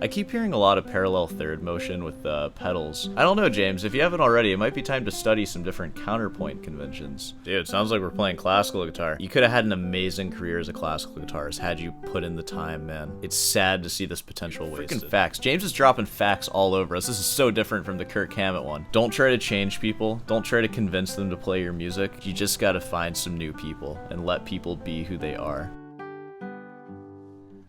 I keep hearing a lot of parallel third motion with pedals. I don't know, James, if you haven't already, it might be time to study some different counterpoint conventions. Dude, sounds like we're playing classical guitar. You could have had an amazing career as a classical guitarist had you put in the time, man. It's sad to see this potential wasted. Freaking facts. James is dropping facts all over us. This is so different from the Kirk Hammett one. Don't try to change people. Don't try to convince them to play your music. You just gotta find some new people and let people be who they are.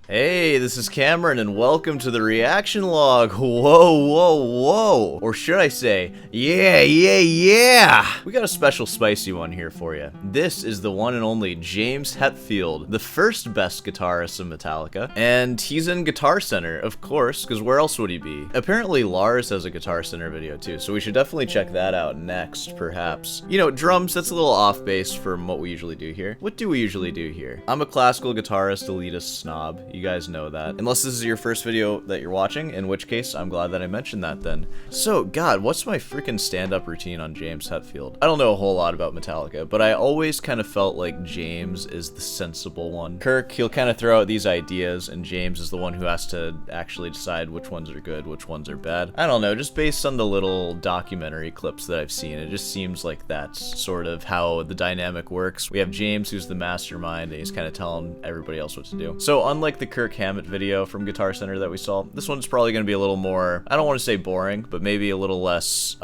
Hey, this is Cameron, and welcome to the reaction log. Whoa, whoa, whoa. Or should I say, yeah. We got a special spicy one here for you. This is the one and only James Hetfield, the first best guitarist in Metallica. And he's in Guitar Center, of course, because where else would he be? Apparently, Lars has a Guitar Center video too, so we should definitely check that out next, perhaps. You know, drums, that's a little off base from what we usually do here. What do we usually do here? I'm a classical guitarist, elitist snob. You guys know that. Unless this is your first video that you're watching, in which case, I'm glad that I mentioned that then. So, God, what's my freaking stand-up routine on James Hetfield? I don't know a whole lot about Metallica, but I always kind of felt like James is the sensible one. Kirk, he'll kind of throw out these ideas, and James is the one who has to actually decide which ones are good, which ones are bad. I don't know, just based on the little documentary clips that I've seen, it just seems like that's sort of how the dynamic works. We have James, who's the mastermind, and he's kind of telling everybody else what to do. So, unlike the Kirk Hammett video from Guitar Center that we saw, this one's probably going to be a little more, I don't want to say boring, but maybe a little less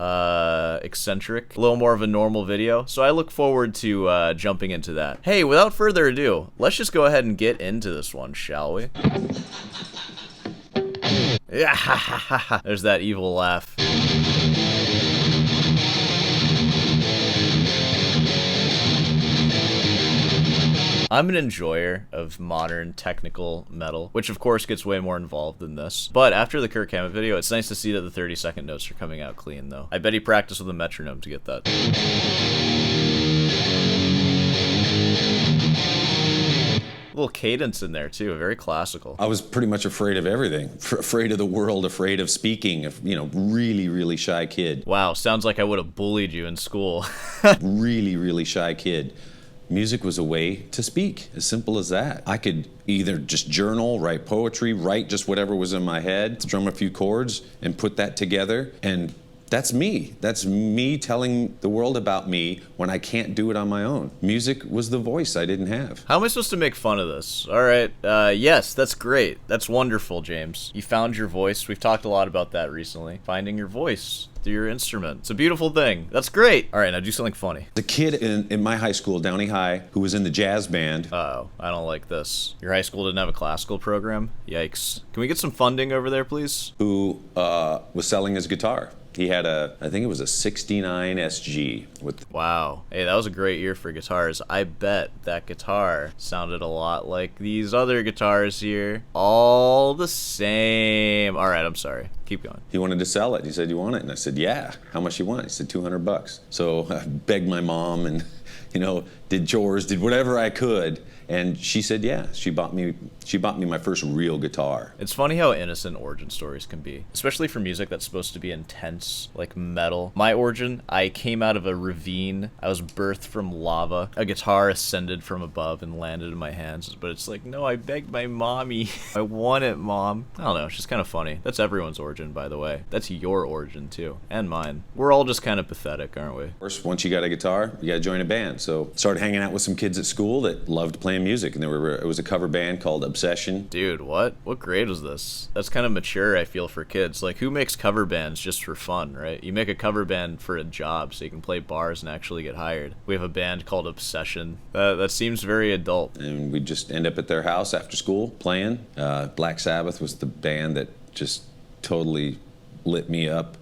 eccentric, a little more of a normal video. So I look forward to jumping into that. Hey, without further ado, let's just go ahead and get into this one, shall we? Yeah, there's that evil laugh. I'm an enjoyer of modern technical metal, which of course gets way more involved than this. But after the Kirk Hammett video, it's nice to see that the 30-second notes are coming out clean, though. I bet he practiced with a metronome to get that. A little cadence in there too, very classical. I was pretty much afraid of everything. Afraid of the world, afraid of speaking, you know, really shy kid. Wow, sounds like I would have bullied you in school. Really shy kid. Music was a way to speak, as simple as that. I could either just journal, write poetry, write just whatever was in my head, strum a few chords, and put that together, and that's me. That's me telling the world about me when I can't do it on my own. Music was the voice I didn't have. How am I supposed to make fun of this? All right, yes, that's great. That's wonderful, James. You found your voice. We've talked a lot about that recently. Finding your voice through your instrument. It's a beautiful thing. That's great. All right, now do something funny. The kid in my high school, Downey High, who was in the jazz band. Uh-oh, I don't like this. Your high school didn't have a classical program? Yikes. Can we get some funding over there, please? Who was selling his guitar. He had I think it was a 69 SG with. Wow. Hey, that was a great year for guitars. I bet that guitar sounded a lot like these other guitars here. All the same. All right, I'm sorry. Keep going. He wanted to sell it. He said, "You want it?" And I said, "Yeah." "How much you want?" He said, $200. So I begged my mom and, you know, did chores, did whatever I could. And she said, yeah. She bought me my first real guitar. It's funny how innocent origin stories can be, especially for music that's supposed to be intense, like metal. My origin, I came out of a ravine. I was birthed from lava. A guitar ascended from above and landed in my hands. But it's like, no, I begged my mommy. I want it, Mom. I don't know. It's just kind of funny. That's everyone's origin, by the way. That's your origin, too. And mine. We're all just kind of pathetic, aren't we? Of course, once you got a guitar, you got to join a band. So started hanging out with some kids at school that loved playing music, and it was a cover band called Obsession. Dude, what grade was this? That's kind of mature, I feel, for kids. Like, who makes cover bands just for fun, right? You make a cover band for a job so you can play bars and actually get hired. We have a band called Obsession. That seems very adult. And we'd just end up at their house after school playing. Black Sabbath was the band that just totally lit me up.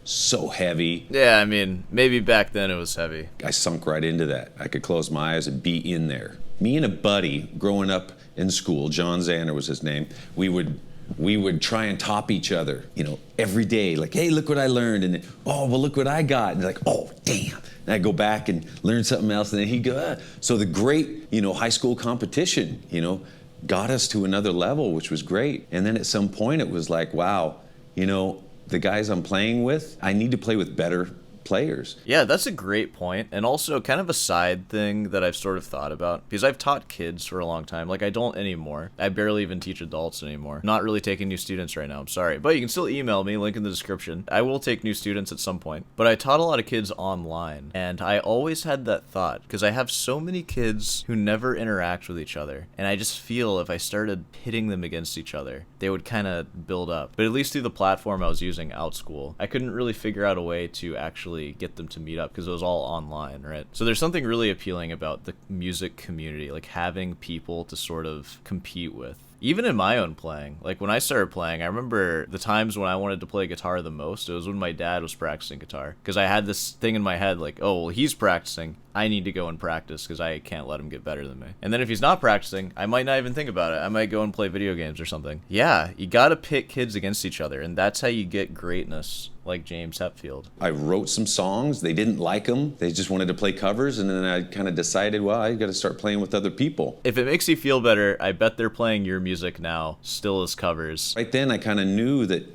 So heavy. Yeah, I mean, maybe back then it was heavy. I sunk right into that. I could close my eyes and be in there. Me and a buddy growing up in school, John Zander was his name, we would try and top each other, you know, every day. Like, hey, look what I learned. And then, oh, well, look what I got. And like, oh, damn. And I'd go back and learn something else. And then he'd go, ah. So the great, you know, high school competition, you know, got us to another level, which was great. And then at some point it was like, wow, you know, the guys I'm playing with, I need to play with better players. Yeah, that's a great point, and also kind of a side thing that I've sort of thought about, because I've taught kids for a long time. Like, I don't anymore. I barely even teach adults anymore. Not really taking new students right now, I'm sorry. But you can still email me, link in the description. I will take new students at some point. But I taught a lot of kids online, and I always had that thought, because I have so many kids who never interact with each other, and I just feel if I started pitting them against each other, they would kind of build up. But at least through the platform I was using, OutSchool, I couldn't really figure out a way to actually get them to meet up because it was all online, right? So there's something really appealing about the music community, like having people to sort of compete with. Even in my own playing, like when I started playing, I remember the times when I wanted to play guitar the most, it was when my dad was practicing guitar. Because I had this thing in my head like, oh, well, he's practicing, I need to go and practice because I can't let him get better than me. And then if he's not practicing, I might not even think about it. I might go and play video games or something. Yeah, you gotta pit kids against each other, and that's how you get greatness, like James Hetfield. I wrote some songs. They didn't like them. They just wanted to play covers, and then I kind of decided, well, I got to start playing with other people. If it makes you feel better, I bet they're playing your music now, still as covers. Right then, I kind of knew that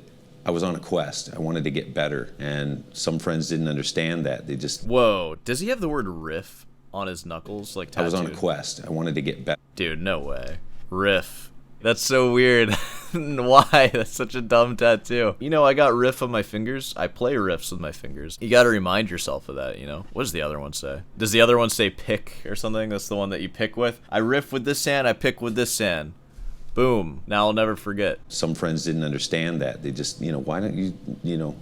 I was on a quest. I wanted to get better, and some friends didn't understand that. They just... Whoa, does he have the word riff on his knuckles, like tattooed? I was on a quest. I wanted to get better. Dude, no way. Riff. That's so weird. Why? That's such a dumb tattoo. You know, I got riff on my fingers. I play riffs with my fingers. You gotta remind yourself of that, you know? What does the other one say? Does the other one say pick or something? That's the one that you pick with? I riff with this hand, I pick with this hand. Boom. Now I'll never forget. Some friends didn't understand that. They just, why don't you,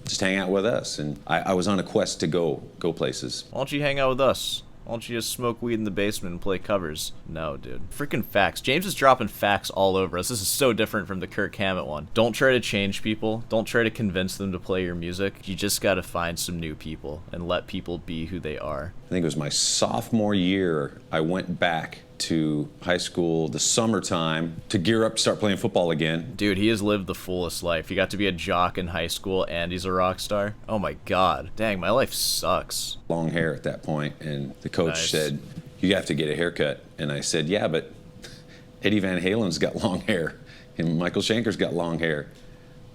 just hang out with us? And I was on a quest to go places. Why don't you hang out with us? Why don't you just smoke weed in the basement and play covers? No, dude. Freaking facts. James is dropping facts all over us. This is so different from the Kirk Hammett one. Don't try to change people. Don't try to convince them to play your music. You just gotta find some new people and let people be who they are. I think it was my sophomore year, I went back to high school the summertime to gear up to start playing football again. Dude, he has lived the fullest life. He got to be a jock in high school and he's a rock star. Oh my god. Dang, my life sucks. Long hair at that point, and the coach said, you have to get a haircut. And I said, yeah, but Eddie Van Halen's got long hair and Michael Schenker's got long hair.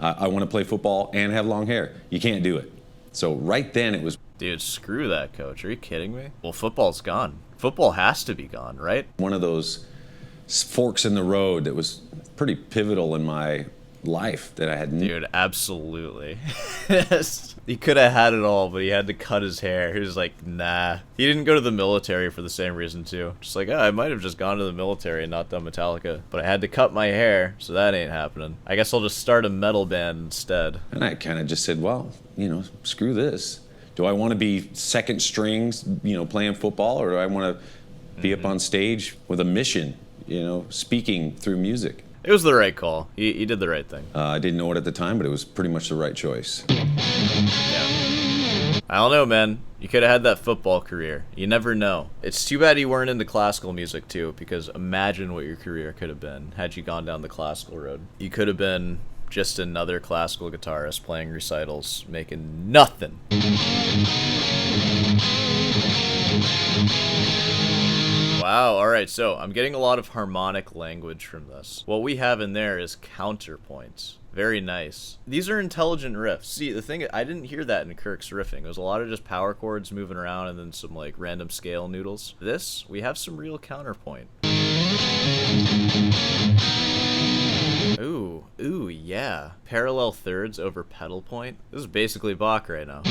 I want to play football and have long hair. You can't do it. So right then it was... Dude, screw that, coach. Are you kidding me? Well, football's gone. Football has to be gone, right? One of those forks in the road that was pretty pivotal in my life that I had... Dude, absolutely. He could have had it all, but he had to cut his hair. He was like, nah. He didn't go to the military for the same reason, too. Just like, I might have just gone to the military and not done Metallica, but I had to cut my hair, so that ain't happening. I guess I'll just start a metal band instead. And I kind of just said, well, screw this. Do I want to be second strings, playing football, or do I want to be up on stage with a mission, speaking through music? It was the right call. He did the right thing. I didn't know it at the time, but it was pretty much the right choice. Yeah. I don't know, man. You could have had that football career. You never know. It's too bad you weren't into classical music, too, because imagine what your career could have been had you gone down the classical road. You could have been just another classical guitarist playing recitals, making nothing. Wow, alright, so I'm getting a lot of harmonic language from this. What we have in there is counterpoints. Very nice. These are intelligent riffs. See, the thing, I didn't hear that in Kirk's riffing. It was a lot of just power chords moving around and then some like random scale noodles. This, we have some real counterpoint. Ooh, yeah. Parallel thirds over pedal point. This is basically Bach right now.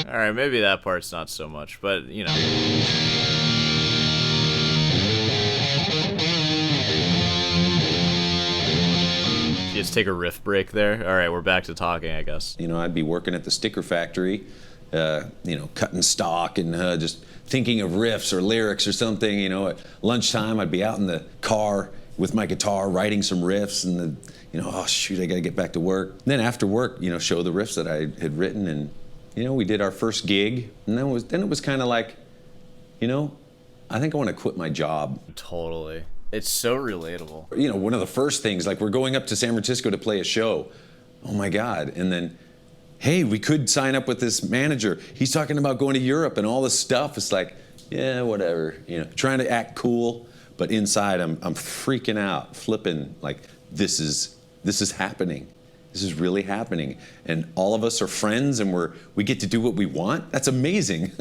Alright, maybe that part's not so much, but, Just take a riff break there. Alright, we're back to talking, I guess. I'd be working at the sticker factory, cutting stock and just thinking of riffs or lyrics or something. At lunchtime, I'd be out in the car with my guitar writing some riffs and oh shoot, I gotta get back to work. And then after work, show the riffs that I had written, and we did our first gig, and then it was kind of like, I think I want to quit my job. Totally. It's so relatable. One of the first things, like we're going up to San Francisco to play a show. Oh my God. And then, hey, we could sign up with this manager. He's talking about going to Europe and all this stuff. It's like, yeah, whatever, trying to act cool. but inside I'm freaking out, flipping, like this is happening. This is really happening. And all of us are friends and we get to do what we want. That's amazing.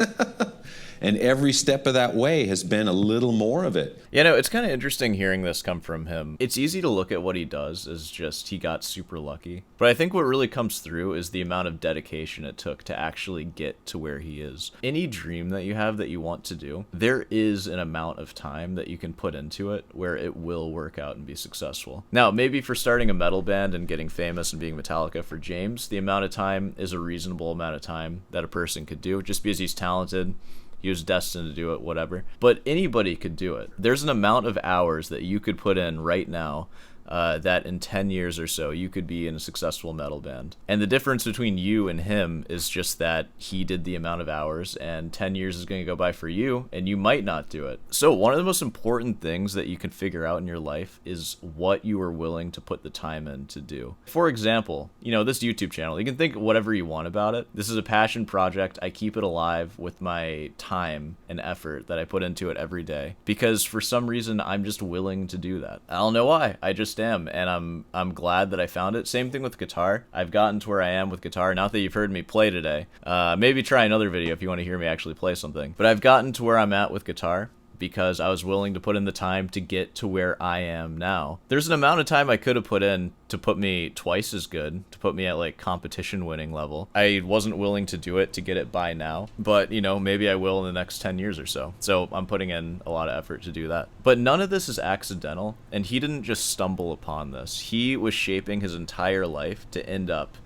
And every step of that way has been a little more of it. You know, it's kind of interesting hearing this come from him. It's easy to look at what he does as just he got super lucky. But I think what really comes through is the amount of dedication it took to actually get to where he is. Any dream that you have that you want to do, there is an amount of time that you can put into it where it will work out and be successful. Now, maybe for starting a metal band and getting famous and being Metallica for James, the amount of time is a reasonable amount of time that a person could do just because he's talented. He was destined to do it, whatever. But anybody could do it. There's an amount of hours that you could put in right now that in 10 years or so, you could be in a successful metal band. And the difference between you and him is just that he did the amount of hours, and 10 years is going to go by for you, and you might not do it. So one of the most important things that you can figure out in your life is what you are willing to put the time in to do. For example, you know, this YouTube channel, you can think whatever you want about it. This is a passion project. I keep it alive with my time and effort that I put into it every day, because for some reason, I'm just willing to do that. I don't know why. I just am, and I'm glad that I found it. Same thing with guitar. I've gotten to where I am with guitar. Not that you've heard me play today. Maybe try another video if you want to hear me actually play something. But I've gotten to where I'm at with guitar because I was willing to put in the time to get to where I am now. There's an amount of time I could have put in to put me twice as good, to put me at like competition winning level. I wasn't willing to do it to get it by now, but you know, maybe I will in the next 10 years or so. So I'm putting in a lot of effort to do that. But none of this is accidental, and he didn't just stumble upon this. He was shaping his entire life to end up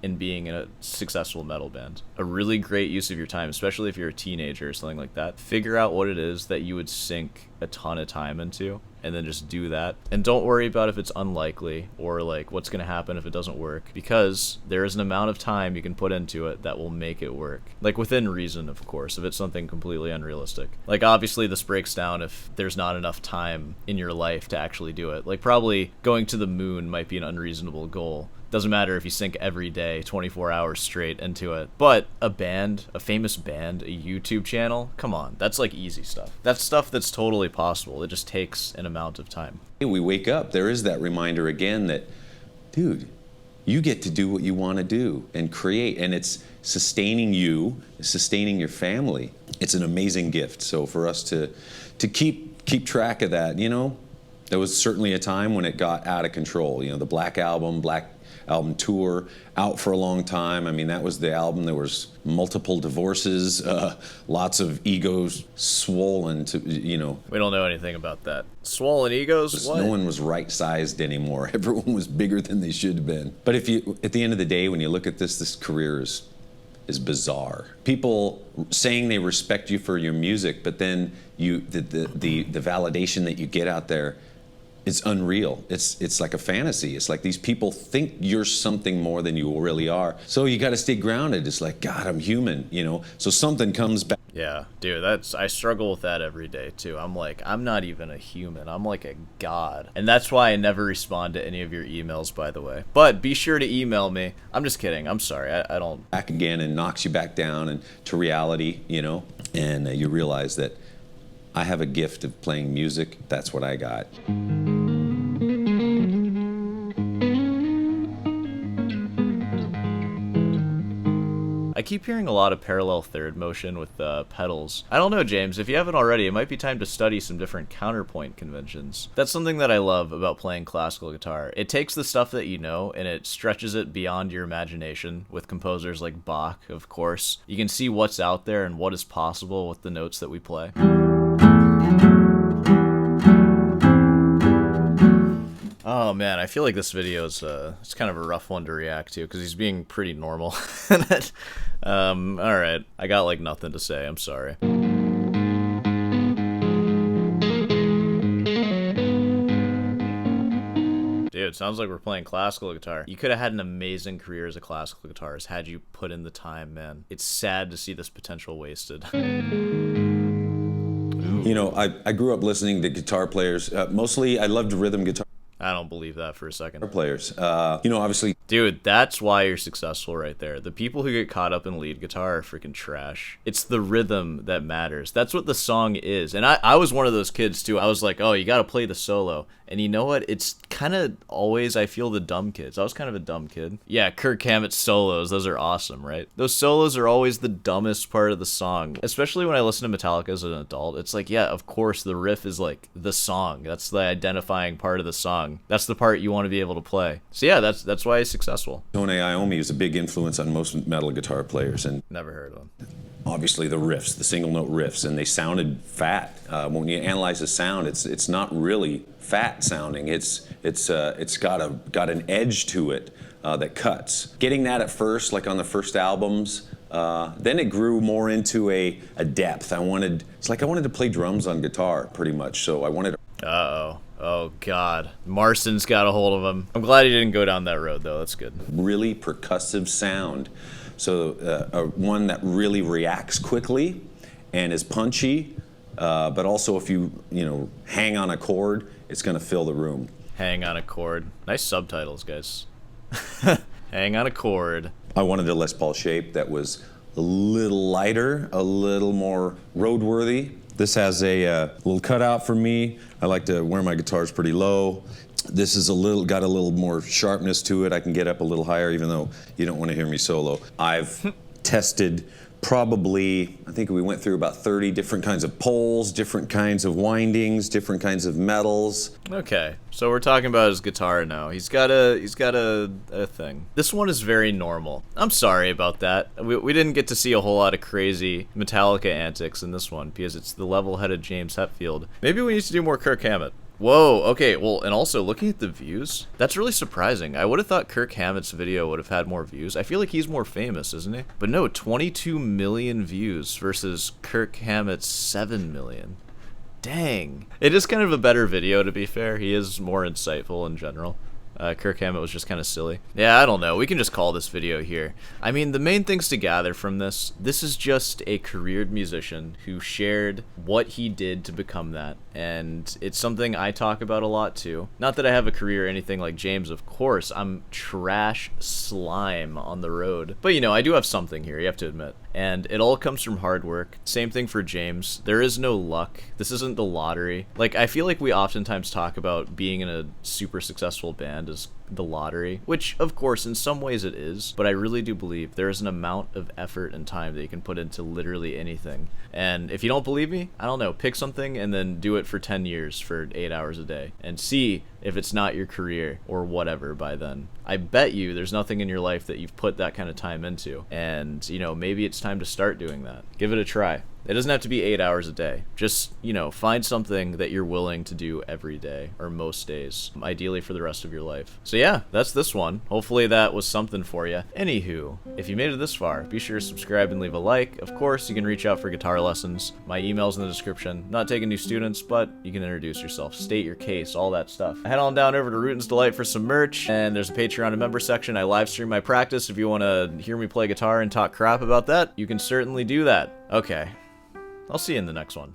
in being in a successful metal band. A really great use of your time, especially if you're a teenager or something like that. Figure out what it is that you would sink a ton of time into, and then just do that. And don't worry about if it's unlikely or like what's going to happen if it doesn't work, because there is an amount of time you can put into it that will make it work. Like within reason, of course, if it's something completely unrealistic. Like obviously this breaks down if there's not enough time in your life to actually do it. Like probably going to the moon might be an unreasonable goal. Doesn't matter if you sink every day 24 hours straight into it. But a band, a famous band, a YouTube channel, come on, that's like easy stuff. That's stuff that's totally possible. It just takes an amount of time. We wake up, there is that reminder again that, dude, you get to do what you want to do and create, and it's sustaining you, sustaining your family. It's an amazing gift. So for us to keep track of that, you know, there was certainly a time when it got out of control. You know, the Black Album tour, out for a long time. I mean, that was the album. There was multiple divorces, lots of egos swollen to, you know. We don't know anything about that. Swollen egos? What? No one was right-sized anymore. Everyone was bigger than they should have been. But if you, at the end of the day, when you look at this career is bizarre. People saying they respect you for your music, but then the validation that you get out there, it's unreal. It's like a fantasy. It's like these people think you're something more than you really are. So you got to stay grounded. It's like, God, I'm human, you know? So something comes back. Yeah, dude, I struggle with that every day too. I'm like, I'm not even a human. I'm like a god. And that's why I never respond to any of your emails, by the way. But be sure to email me. I'm just kidding. I'm sorry. I don't. Back again and knocks you back down and to reality, you know? And you realize that I have a gift of playing music. That's what I got. I keep hearing a lot of parallel third motion with pedals. I don't know, James, if you haven't already, it might be time to study some different counterpoint conventions. That's something that I love about playing classical guitar. It takes the stuff that you know and it stretches it beyond your imagination with composers like Bach, of course. You can see what's out there and what is possible with the notes that we play. Oh man, I feel like this video is it's kind of a rough one to react to because he's being pretty normal. Alright, I got like nothing to say, I'm sorry. Dude, sounds like we're playing classical guitar. You could have had an amazing career as a classical guitarist had you put in the time, man. It's sad to see this potential wasted. You know, I grew up listening to guitar players. Mostly, I loved rhythm guitar. I don't believe that for a second. Players, you know, obviously. Dude, that's why you're successful right there. The people who get caught up in lead guitar are freaking trash. It's the rhythm that matters. That's what the song is. And I was one of those kids too. I was like, oh, you gotta play the solo. And you know what? It's kind of always, I feel, the dumb kids. I was kind of a dumb kid. Yeah, Kirk Hammett's solos, those are awesome, right? Those solos are always the dumbest part of the song. Especially when I listen to Metallica as an adult. It's like, yeah, of course, the riff is like the song. That's the identifying part of the song. That's the part you want to be able to play. So yeah, that's why he's successful. Tone Iommi is a big influence on most metal guitar players, and never heard of him. Obviously the riffs, the single note riffs, and they sounded fat. When you analyze the sound, it's not really fat sounding. It's got an edge to it that cuts. Getting that at first, like on the first albums, then it grew more into a depth. I wanted to play drums on guitar pretty much. So I wanted. Uh-oh. Oh, God. Marston's got a hold of him. I'm glad he didn't go down that road, though. That's good. Really percussive sound. So one that really reacts quickly and is punchy, but also if you hang on a chord, it's going to fill the room. Hang on a chord. Nice subtitles, guys. Hang on a chord. I wanted a Les Paul shape that was a little lighter, a little more roadworthy. This has a little cutout for me. I like to wear my guitars pretty low. This is got a little more sharpness to it. I can get up a little higher, even though you don't want to hear me solo. I've tested probably, I think we went through about 30 different kinds of poles, different kinds of windings, different kinds of metals. Okay, so we're talking about his guitar now. He's got a thing. This one is very normal. I'm sorry about that. We didn't get to see a whole lot of crazy Metallica antics in this one because it's the level-headed James Hetfield. Maybe we need to do more Kirk Hammett. Whoa, okay, well, and also looking at the views, that's really surprising. I would have thought Kirk Hammett's video would have had more views. I feel like he's more famous, isn't he? But no, 22 million views versus Kirk Hammett's 7 million. Dang. It is kind of a better video, to be fair. He is more insightful in general. Kirk Hammett was just kind of silly. Yeah, I don't know. We can just call this video here. I mean, the main things to gather from this is just a careered musician who shared what he did to become that. And it's something I talk about a lot too. Not that I have a career or anything like James, of course. I'm trash slime on the road. But I do have something here, you have to admit. And it all comes from hard work. Same thing for James. There is no luck. This isn't the lottery. Like, I feel like we oftentimes talk about being in a super successful band as the lottery, which of course in some ways it is, but I really do believe there is an amount of effort and time that you can put into literally anything. And if you don't believe me, I don't know, pick something and then do it for 10 years for 8 hours a day and see if it's not your career or whatever by then. I bet you there's nothing in your life that you've put that kind of time into, and maybe it's time to start doing that. Give it a try. It doesn't have to be 8 hours a day. Just, find something that you're willing to do every day or most days, ideally for the rest of your life. So yeah, that's this one. Hopefully that was something for you. Anywho, if you made it this far, be sure to subscribe and leave a like. Of course, you can reach out for guitar lessons. My email's in the description. Not taking new students, but you can introduce yourself, state your case, all that stuff. Head on down over to Rootin's Delight for some merch, and there's a Patreon and member section. I live stream my practice. If you want to hear me play guitar and talk crap about that, you can certainly do that. Okay. I'll see you in the next one.